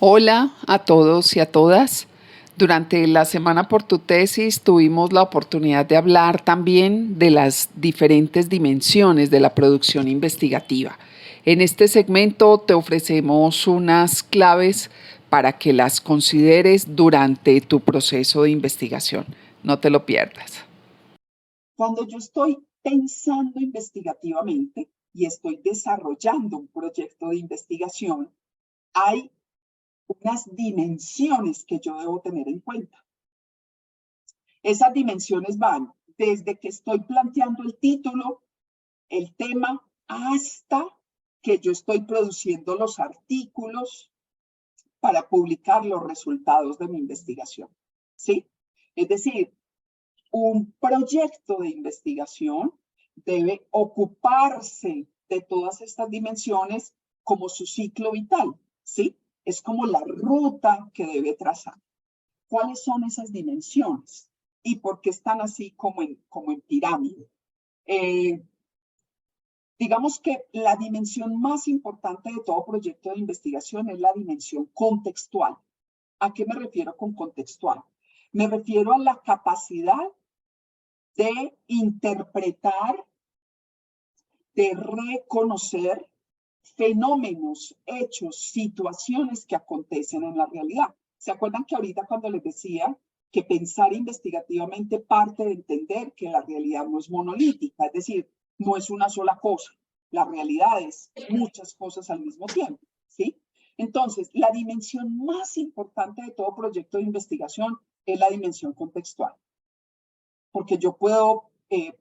Hola a todos y a todas. Durante la semana por tu tesis tuvimos la oportunidad de hablar también de las diferentes dimensiones de la producción investigativa. En este segmento te ofrecemos unas claves para que las consideres durante tu proceso de investigación. No te lo pierdas. Cuando yo estoy pensando investigativamente y estoy desarrollando un proyecto de investigación, hay unas dimensiones que yo debo tener en cuenta. Esas dimensiones van desde que estoy planteando el título, el tema, hasta que yo estoy produciendo los artículos para publicar los resultados de mi investigación. ¿Sí? Es decir, un proyecto de investigación debe ocuparse de todas estas dimensiones como su ciclo vital, ¿sí? Es como la ruta que debe trazar. ¿Cuáles son esas dimensiones? ¿Y por qué están así como en pirámide? Digamos que la dimensión más importante de todo proyecto de investigación es la dimensión contextual. ¿A qué me refiero con contextual? Me refiero a la capacidad de interpretar, de reconocer fenómenos, hechos, situaciones que acontecen en la realidad. ¿Se acuerdan que ahorita cuando les decía que pensar investigativamente parte de entender que la realidad no es monolítica, es decir, no es una sola cosa, la realidad es muchas cosas al mismo tiempo, ¿sí? Entonces, la dimensión más importante de todo proyecto de investigación es la dimensión contextual, porque yo puedo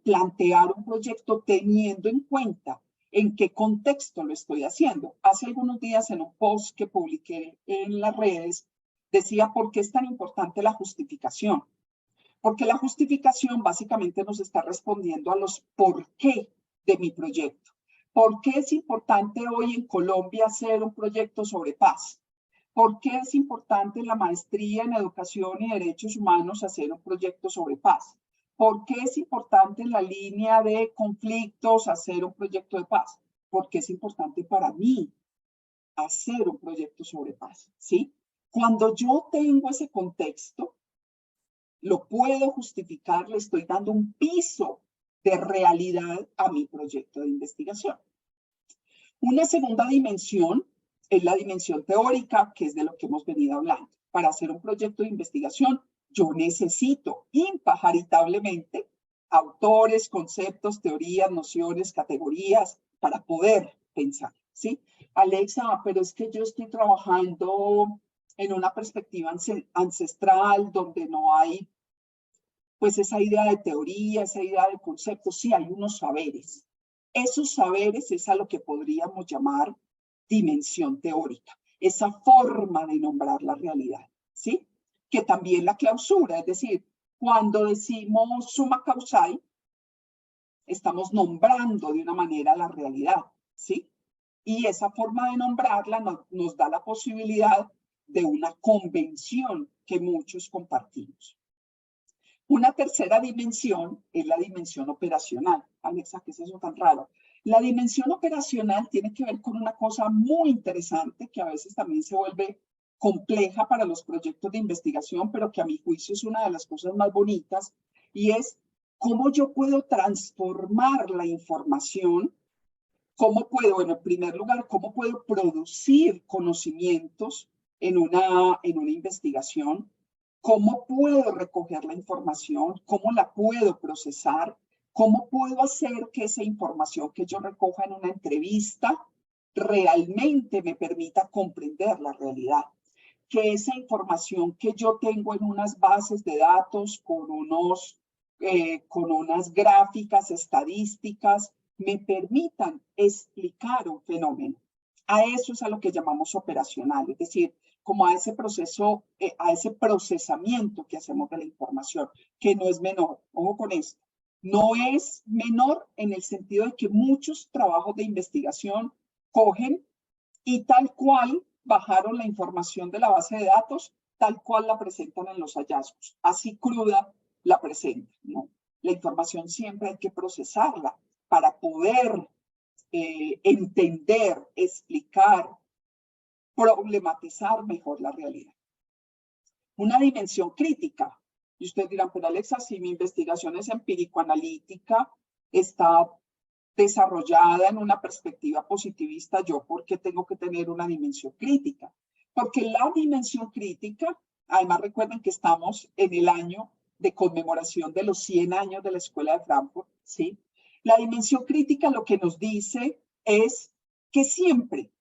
plantear un proyecto teniendo en cuenta en qué contexto lo estoy haciendo. Hace algunos días en un post que publiqué en las redes, decía por qué es tan importante la justificación. Porque la justificación básicamente nos está respondiendo a los por qué de mi proyecto. ¿Por qué es importante hoy en Colombia hacer un proyecto sobre paz? ¿Por qué es importante en la maestría en educación y derechos humanos hacer un proyecto sobre paz? ¿Por qué es importante en la línea de conflictos hacer un proyecto de paz? Porque es importante para mí hacer un proyecto sobre paz, ¿sí? Cuando yo tengo ese contexto, lo puedo justificar, le estoy dando un piso de realidad a mi proyecto de investigación. Una segunda dimensión es la dimensión teórica, que es de lo que hemos venido hablando. Para hacer un proyecto de investigación, yo necesito impajaritablemente autores, conceptos, teorías, nociones, categorías para poder pensar, ¿sí? Alexa, pero es que yo estoy trabajando en una perspectiva ancestral donde no hay pues esa idea de teoría, esa idea de conceptos, sí hay unos saberes. Esos saberes es a lo que podríamos llamar dimensión teórica, esa forma de nombrar la realidad, ¿sí? Que también la clausura, es decir, cuando decimos summa causae, estamos nombrando de una manera la realidad, ¿sí? Y esa forma de nombrarla nos da la posibilidad de una convención que muchos compartimos. Una tercera dimensión es la dimensión operacional. Alexa, ¿qué es eso tan raro? La dimensión operacional tiene que ver con una cosa muy interesante que a veces también se vuelve compleja para los proyectos de investigación, pero que a mi juicio es una de las cosas más bonitas, y es cómo yo puedo transformar la información, cómo puedo, en primer lugar, cómo puedo producir conocimientos en una investigación, cómo puedo recoger la información, cómo la puedo procesar, cómo puedo hacer que esa información que yo recoja en una entrevista realmente me permita comprender la realidad, que esa información que yo tengo en unas bases de datos con unas gráficas estadísticas me permitan explicar un fenómeno. A eso es a lo que llamamos operacional, es decir, como a ese proceso, a ese procesamiento que hacemos de la información, que no es menor. Ojo con esto. No es menor en el sentido de que muchos trabajos de investigación cogen y tal cual bajaron la información de la base de datos, tal cual la presentan en los hallazgos. Así cruda la presentan, ¿no? La información siempre hay que procesarla para poder entender, explicar, problematizar mejor la realidad. Una dimensión crítica. Y ustedes dirán, pero Alexa, si mi investigación es empírico-analítica, está desarrollada en una perspectiva positivista, ¿yo por qué tengo que tener una dimensión crítica? Porque la dimensión crítica, además recuerden que estamos en el año de conmemoración de los 100 años de la Escuela de Frankfurt, ¿sí? La dimensión crítica lo que nos dice es que siempre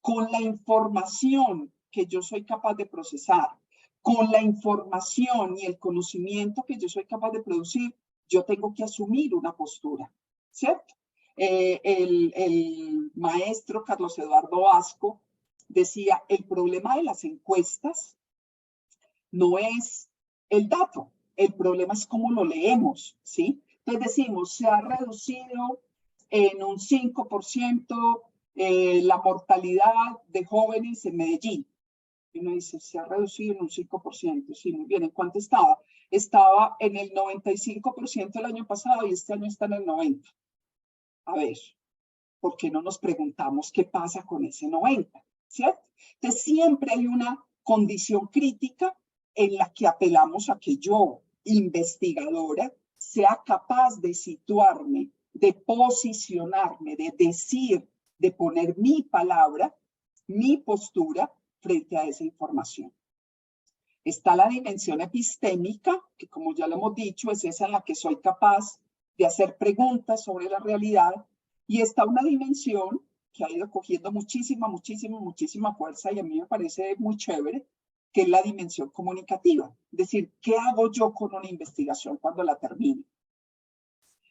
con la información que yo soy capaz de procesar, con la información y el conocimiento que yo soy capaz de producir, yo tengo que asumir una postura, ¿cierto? El maestro Carlos Eduardo Vasco decía, el problema de las encuestas no es el dato, el problema es cómo lo leemos, ¿sí? Entonces decimos, se ha reducido en un 5% la mortalidad de jóvenes en Medellín. Y uno dice, se ha reducido en un 5%. Sí, muy bien. ¿En cuánto estaba? Estaba en el 95% el año pasado y este año está en el 90%. A ver, ¿por qué no nos preguntamos qué pasa con ese 90%? ¿Cierto? Entonces siempre hay una condición crítica en la que apelamos a que yo, investigadora, sea capaz de situarme, de posicionarme, de decir, de poner mi palabra, mi postura frente a esa información. Está la dimensión epistémica, que como ya lo hemos dicho, es esa en la que soy capaz de hacer preguntas sobre la realidad, y está una dimensión que ha ido cogiendo muchísima fuerza y a mí me parece muy chévere, que es la dimensión comunicativa. Es decir, ¿qué hago yo con una investigación cuando la termine?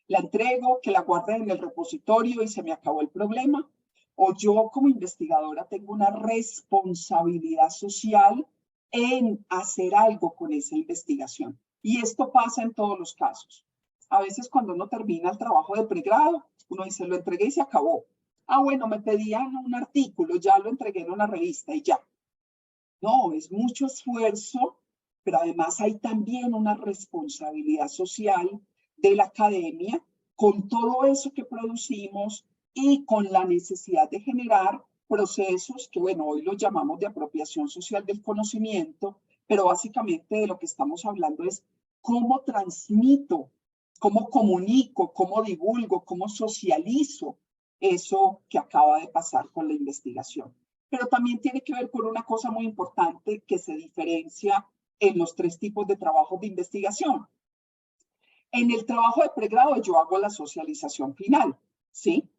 ¿La entrego, que la guarde en el repositorio y se me acabó el problema? ¿O yo como investigadora tengo una responsabilidad social en hacer algo con esa investigación? Y esto pasa en todos los casos. A veces cuando uno termina el trabajo de pregrado, uno dice, lo entregué y se acabó. Ah, bueno, me pedían un artículo, ya lo entregué en una revista y ya. No, es mucho esfuerzo, pero además hay también una responsabilidad social de la academia con todo eso que producimos y con la necesidad de generar procesos que, bueno, hoy los llamamos de apropiación social del conocimiento, pero básicamente de lo que estamos hablando es cómo transmito, cómo comunico, cómo divulgo, cómo socializo eso que acaba de pasar con la investigación. Pero también tiene que ver con una cosa muy importante que se diferencia en los 3 tipos de trabajos de investigación. En el trabajo de pregrado yo hago la socialización final, ¿sí?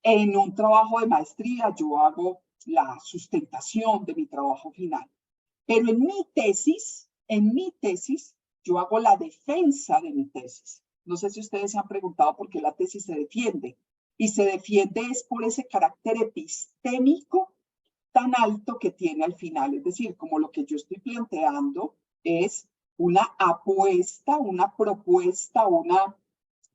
En un trabajo de maestría yo hago la sustentación de mi trabajo final. Pero en mi tesis, yo hago la defensa de mi tesis. No sé si ustedes se han preguntado por qué la tesis se defiende. Y se defiende es por ese carácter epistémico tan alto que tiene al final. Es decir, como lo que yo estoy planteando es una apuesta, una propuesta, una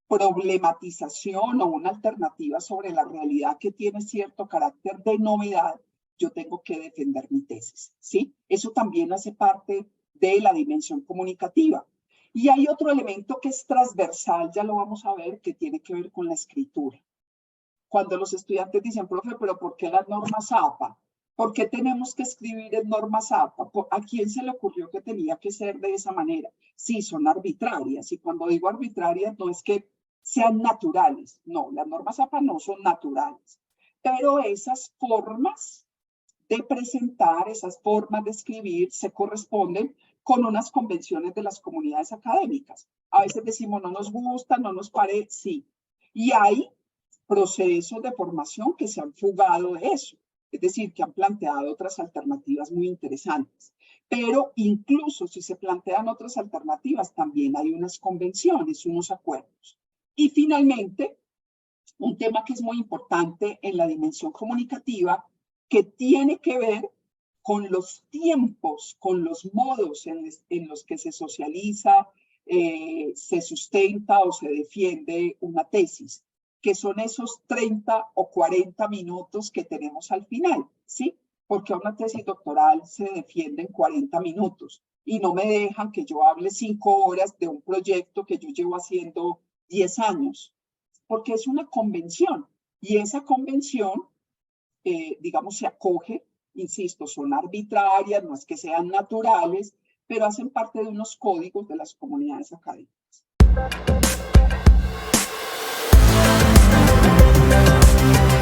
problematización o una alternativa sobre la realidad que tiene cierto carácter de novedad, yo tengo que defender mi tesis, ¿sí? Eso también hace parte de la dimensión comunicativa. Y hay otro elemento que es transversal, ya lo vamos a ver, que tiene que ver con la escritura. Cuando los estudiantes dicen, profe, ¿pero por qué las normas APA? ¿Por qué tenemos que escribir en normas APA? ¿A quién se le ocurrió que tenía que ser de esa manera? Sí, son arbitrarias. Y cuando digo arbitrarias, no es que sean naturales. No, las normas APA no son naturales. Pero esas formas de presentar, esas formas de escribir, se corresponden con unas convenciones de las comunidades académicas. A veces decimos, no nos gusta, no nos parece, sí. Y hay procesos de formación que se han fugado de eso. Es decir, que han planteado otras alternativas muy interesantes. Pero incluso si se plantean otras alternativas, también hay unas convenciones, unos acuerdos. Y finalmente, un tema que es muy importante en la dimensión comunicativa, que tiene que ver con los tiempos, con los modos en los que se socializa, se sustenta o se defiende una tesis, que son esos 30 o 40 minutos que tenemos al final, ¿sí? Porque una tesis doctoral se defiende en 40 minutos y no me dejan que yo hable 5 horas de un proyecto que yo llevo haciendo 10 años, porque es una convención y esa convención, digamos, se acoge insisto, son arbitrarias, no es que sean naturales, pero hacen parte de unos códigos de las comunidades académicas.